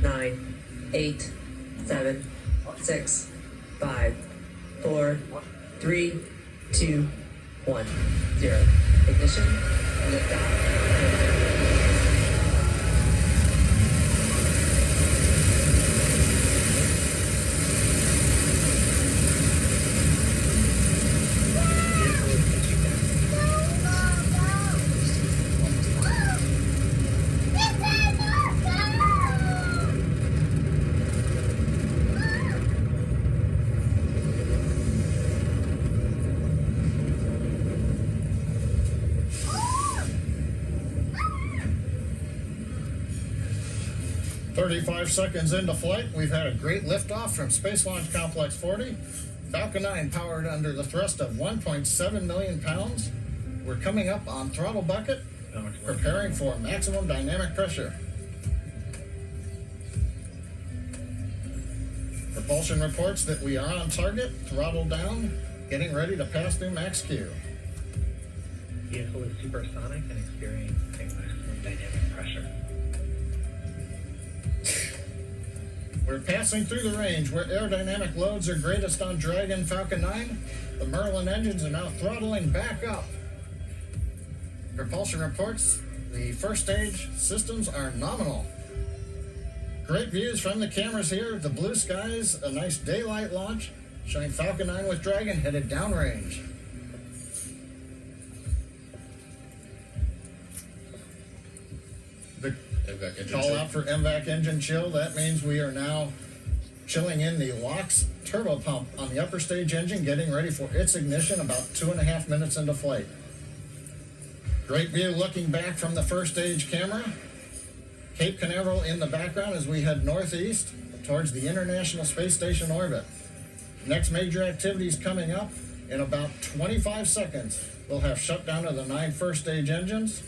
9, 8, 7, 6, 5, 4, 3, 2, 1, 0. Ignition, liftoff. 35 seconds into flight, we've had a great liftoff from Space Launch Complex 40. Falcon 9 powered under the thrust of 1.7 million pounds. We're coming up on throttle bucket, preparing for maximum dynamic pressure. Propulsion reports that we are on target, throttle down, getting ready to pass through max Q. Vehicle is supersonic and experiencing maximum dynamic pressure. We're passing through the range where aerodynamic loads are greatest on Dragon Falcon 9. The Merlin engines are now throttling back up. Propulsion reports the first stage systems are nominal. Great views from the cameras here. The blue skies, a nice daylight launch, showing Falcon 9 with Dragon headed downrange. The call out for MVAC engine chill. That means we are now chilling in the LOX turbo pump on the upper stage engine, getting ready for its ignition about 2.5 minutes into flight. Great view looking back from the first stage camera. Cape Canaveral in the background as we head northeast towards the International Space Station orbit. Next major activities coming up in about 25 seconds. We'll have shutdown of the 9 first stage engines.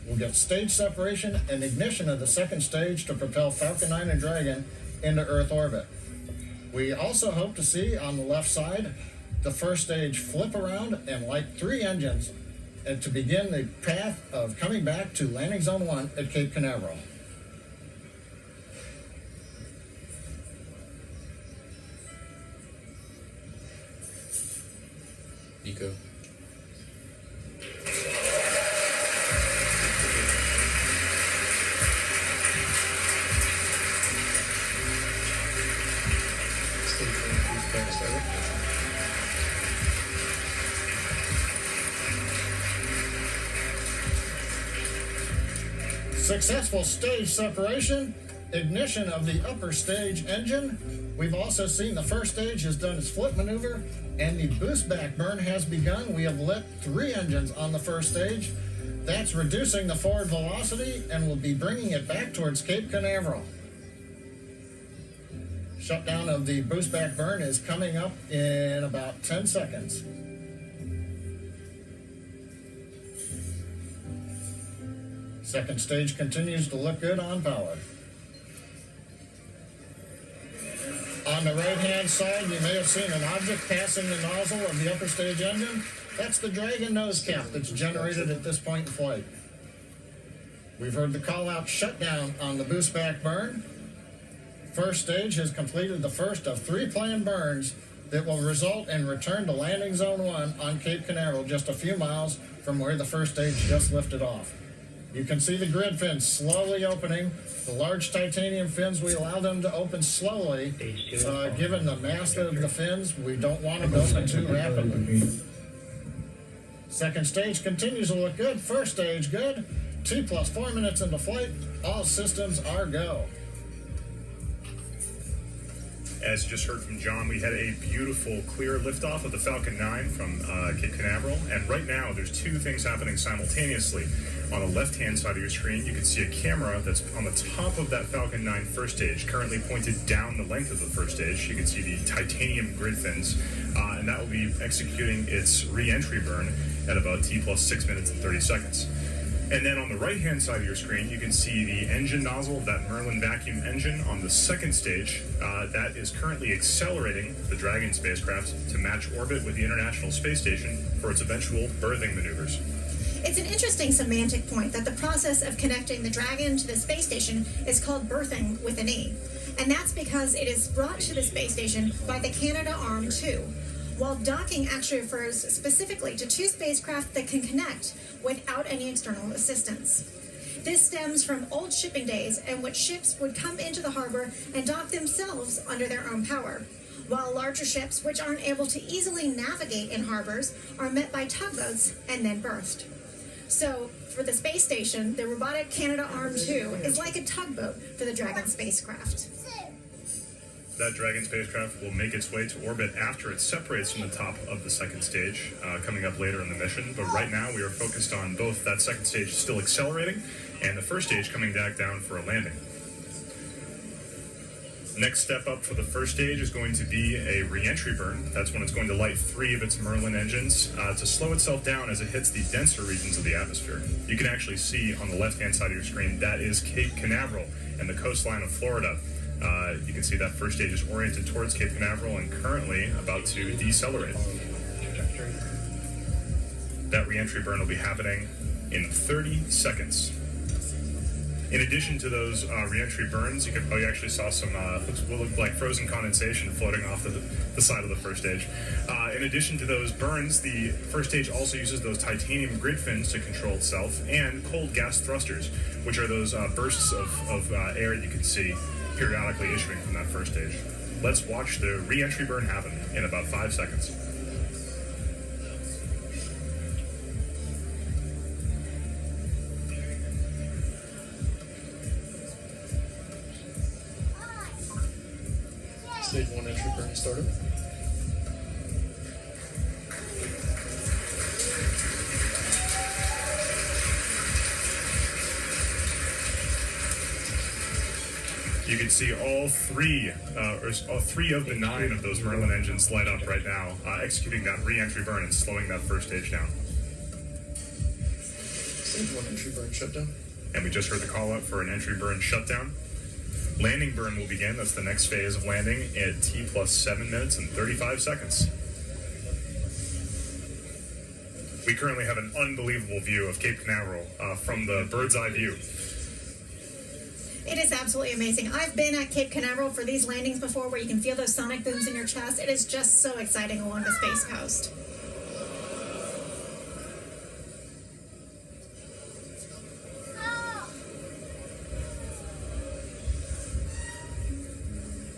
We'll get stage separation and ignition of the second stage to propel Falcon 9 and Dragon into Earth orbit. We also hope to see on the left side the first stage flip around and light 3 engines and to begin the path of coming back to landing zone 1 at Cape Canaveral. Nico. Successful stage separation, ignition of the upper stage engine. We've also seen the first stage has done its flip maneuver and the boost back burn has begun. We have lit 3 engines on the first stage. That's reducing the forward velocity and will be bringing it back towards Cape Canaveral. Shutdown of the boost back burn is coming up in about 10 seconds. Second stage continues to look good on power. On the right-hand side, you may have seen an object passing the nozzle of the upper stage engine. That's the Dragon nose cap that's generated at this point in flight. We've heard the call-out shutdown on the boost back burn. First stage has completed the first of 3 planned burns that will result in return to landing zone 1 on Cape Canaveral, just a few miles from where the first stage just lifted off. You can see the grid fins slowly opening. The large titanium fins, we allow them to open slowly. Given the mass of the fins, we don't want them to open too rapidly. Second stage continues to look good. First stage good. 2 + 4 minutes into flight. All systems are go. As you just heard from John, we had a beautiful, clear liftoff of the Falcon 9 from Cape Canaveral. And right now, there's 2 things happening simultaneously. On the left-hand side of your screen, you can see a camera that's on the top of that Falcon 9 first stage, currently pointed down the length of the first stage. You can see the titanium grid fins, and that will be executing its re-entry burn at about T + 6 minutes and 30 seconds. And then on the right-hand side of your screen, you can see the engine nozzle of that Merlin vacuum engine on the second stage. That is currently accelerating the Dragon spacecraft to match orbit with the International Space Station for its eventual berthing maneuvers. It's an interesting semantic point that the process of connecting the Dragon to the space station is called berthing with an E. And that's because it is brought to the space station by the Canadarm2, while docking actually refers specifically to two spacecraft that can connect without any external assistance. This stems from old shipping days in which ships would come into the harbor and dock themselves under their own power, while larger ships, which aren't able to easily navigate in harbors, are met by tugboats and then berthed. So, for the space station, the robotic Canadarm2 is like a tugboat for the Dragon spacecraft. That Dragon spacecraft will make its way to orbit after it separates from the top of the second stage, coming up later in the mission. But right now, we are focused on both that second stage still accelerating and the first stage coming back down for a landing. Next step up for the first stage is going to be a re-entry burn. That's when it's going to light 3 of its Merlin engines to slow itself down as it hits the denser regions of the atmosphere. You can actually see on the left-hand side of your screen, that is Cape Canaveral and the coastline of Florida. You can see that first stage is oriented towards Cape Canaveral and currently about to decelerate. That re-entry burn will be happening in 30 seconds. In addition to those re-entry burns, you actually saw some will look like frozen condensation floating off the side of the first stage. In addition to those burns, the first stage also uses those titanium grid fins to control itself and cold gas thrusters, which are those bursts of air you can see periodically issuing from that first stage. Let's watch the re-entry burn happen in about 5 seconds. Stage 1 entry burn started. You can see all three of the 9 of those Merlin engines light up right now, executing that re-entry burn and slowing that first stage down. Stage 1 entry burn shutdown. And we just heard the call out for an entry burn shutdown. Landing burn will begin. That's the next phase of landing at T plus 7 minutes and 35 seconds. We currently have an unbelievable view of Cape Canaveral from the bird's eye view. It is absolutely amazing. I've been at Cape Canaveral for these landings before where you can feel those sonic booms in your chest. It is just so exciting along the Space Coast.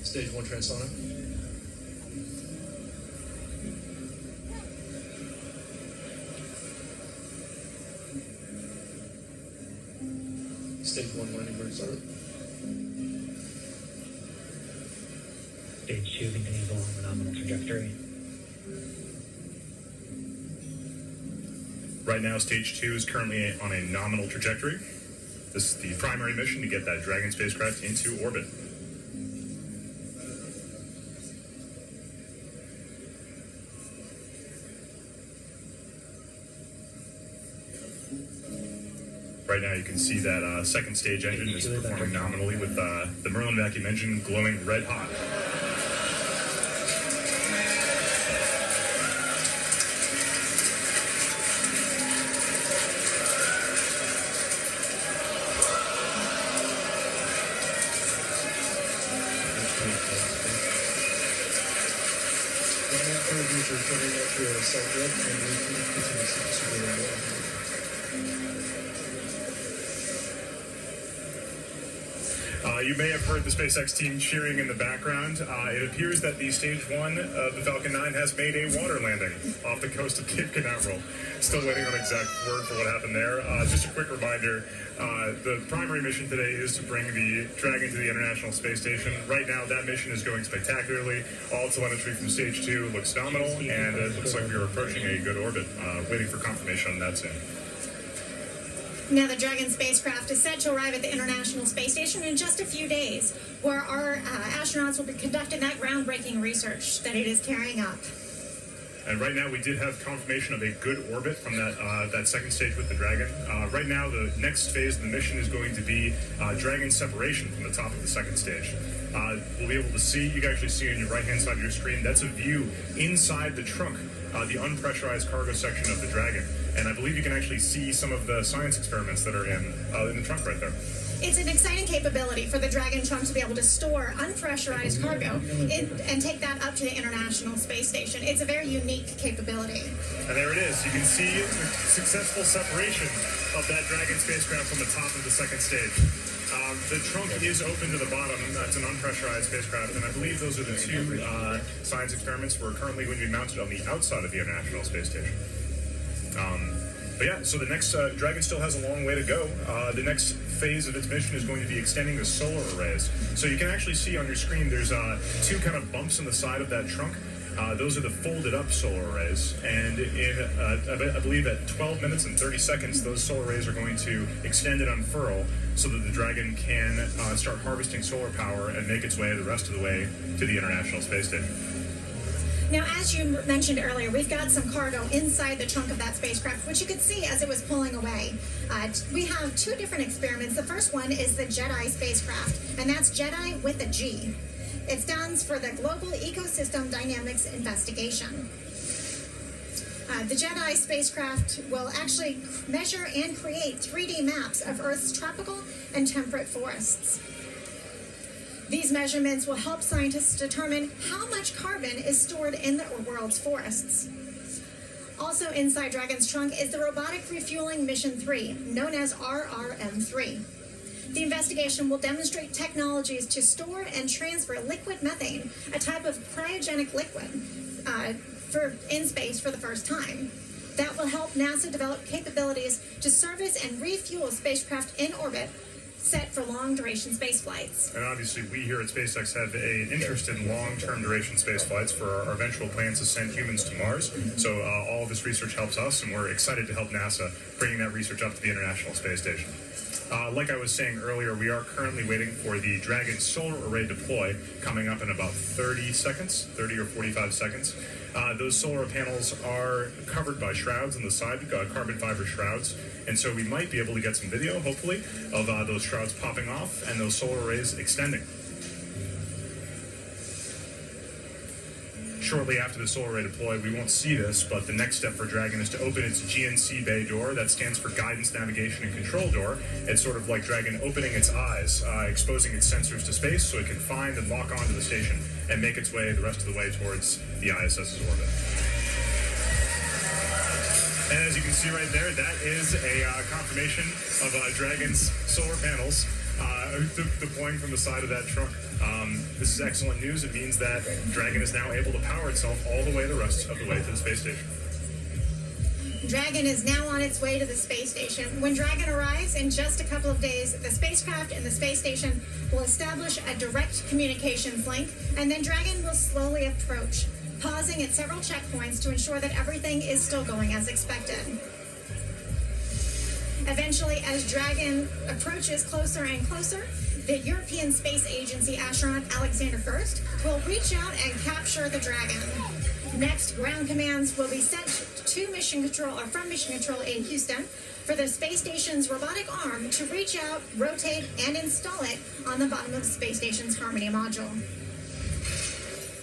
Stage 1 transonic. Stage 1 landing burn started. Stage 2 continues along the nominal trajectory. Right now, stage 2 is currently on a nominal trajectory. This is the primary mission to get that Dragon spacecraft into orbit. Right now you can see that second stage engine is performing nominally with the Merlin vacuum engine glowing red hot. You may have heard the SpaceX team cheering in the background. It appears that the stage 1 of the Falcon 9 has made a water landing off the coast of Cape Canaveral. Still waiting on exact word for what happened there. Just a quick reminder, the primary mission today is to bring the Dragon to the International Space Station. Right now, that mission is going spectacularly. All telemetry from stage 2 looks nominal, and it looks like we are approaching a good orbit. Waiting for confirmation on that soon. Now, the Dragon spacecraft is set to arrive at the International Space Station in just a few days, where our astronauts will be conducting that groundbreaking research that it is carrying out. And right now we did have confirmation of a good orbit from that second stage with the Dragon. Right now the next phase of the mission is going to be Dragon separation from the top of the second stage. We'll be able to see, you can actually see on your right-hand side of your screen, that's a view inside the trunk, the unpressurized cargo section of the Dragon. And I believe you can actually see some of the science experiments that are in the trunk right there. It's an exciting capability for the Dragon trunk to be able to store unpressurized cargo and take that up to the International Space Station. It's a very unique capability. And there it is. You can see the successful separation of that Dragon spacecraft from the top of the second stage. The trunk is open to the bottom. It's an unpressurized spacecraft, and I believe those are the two science experiments we're currently going to be mounted on the outside of the International Space Station. But yeah, so the next Dragon still has a long way to go. The next phase of its mission is going to be extending the solar arrays. So you can actually see on your screen there's two kind of bumps in the side of that trunk. Those are the folded up solar arrays. And I believe at 12 minutes and 30 seconds, those solar arrays are going to extend and unfurl so that the Dragon can start harvesting solar power and make its way the rest of the way to the International Space Station. Now, as you mentioned earlier, we've got some cargo inside the trunk of that spacecraft, which you could see as it was pulling away. We have two different experiments. The first one is the JEDI spacecraft, and that's JEDI with a G. It stands for the Global Ecosystem Dynamics Investigation. The JEDI spacecraft will actually measure and create 3D maps of Earth's tropical and temperate forests. These measurements will help scientists determine how much carbon is stored in the world's forests. Also inside Dragon's trunk is the Robotic Refueling Mission 3, known as RRM-3. The investigation will demonstrate technologies to store and transfer liquid methane, a type of cryogenic liquid, in space for the first time. That will help NASA develop capabilities to service and refuel spacecraft in orbit set for long-duration space flights. And obviously, we here at SpaceX have an interest in long-term duration space flights for our eventual plans to send humans to Mars. So all of this research helps us, and we're excited to help NASA bringing that research up to the International Space Station. Like I was saying earlier, we are currently waiting for the Dragon solar array deploy coming up in about 30 or 45 seconds. Those solar panels are covered by shrouds on the side, carbon fiber shrouds, and so we might be able to get some video, hopefully, of those shrouds popping off and those solar arrays extending. Shortly after the solar array deploy, we won't see this, but the next step for Dragon is to open its GNC bay door. That stands for Guidance, Navigation, and Control Door. It's sort of like Dragon opening its eyes, exposing its sensors to space so it can find and lock onto the station and make its way the rest of the way towards the ISS's orbit. And as you can see right there, that is a confirmation of Dragon's solar panels deploying from the side of that trunk. This is excellent news. It means that Dragon is now able to power itself all the way the rest of the way to the space station. Dragon is now on its way to the space station. When Dragon arrives in just a couple of days, the spacecraft and the space station will establish a direct communications link, and then Dragon will slowly approach, pausing at several checkpoints to ensure that everything is still going as expected. Eventually, as Dragon approaches closer and closer, the European Space Agency astronaut Alexander Gerst will reach out and capture the Dragon. Next, ground commands will be sent to Mission Control, or from Mission Control in Houston, for the space station's robotic arm to reach out, rotate, and install it on the bottom of the space station's Harmony module.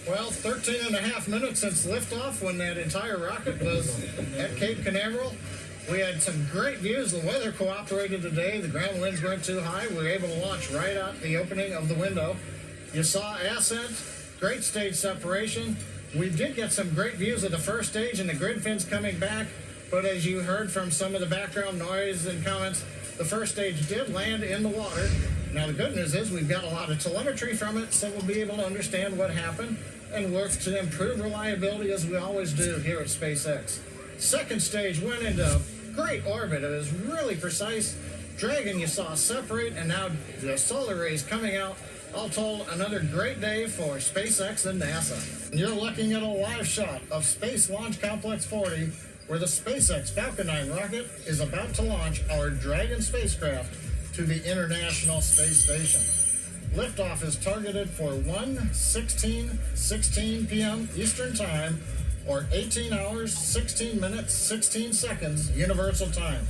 Well, 13 and a half minutes since liftoff when that entire rocket was at Cape Canaveral. We had some great views. The weather cooperated today. The ground winds weren't too high. We were able to launch right out the opening of the window. You saw ascent, great stage separation. We did get some great views of the first stage and the grid fins coming back, but as you heard from some of the background noise and comments, the first stage did land in the water. Now the good news is we've got a lot of telemetry from it, so we'll be able to understand what happened and work to improve reliability as we always do here at SpaceX. Second stage went into great orbit. It was really precise. Dragon you saw separate, and now the solar rays coming out. All told, another great day for SpaceX and NASA. And you're looking at a live shot of Space Launch Complex 40, where the SpaceX Falcon 9 rocket is about to launch our Dragon spacecraft to the International Space Station. Liftoff is targeted for 1:16 p.m. Eastern Time or 18 hours, 16 minutes, 16 seconds Universal Time.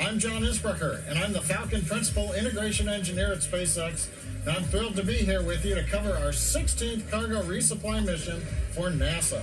I'm John Isbrecher, and I'm the Falcon Principal Integration Engineer at SpaceX, and I'm thrilled to be here with you to cover our 16th cargo resupply mission for NASA.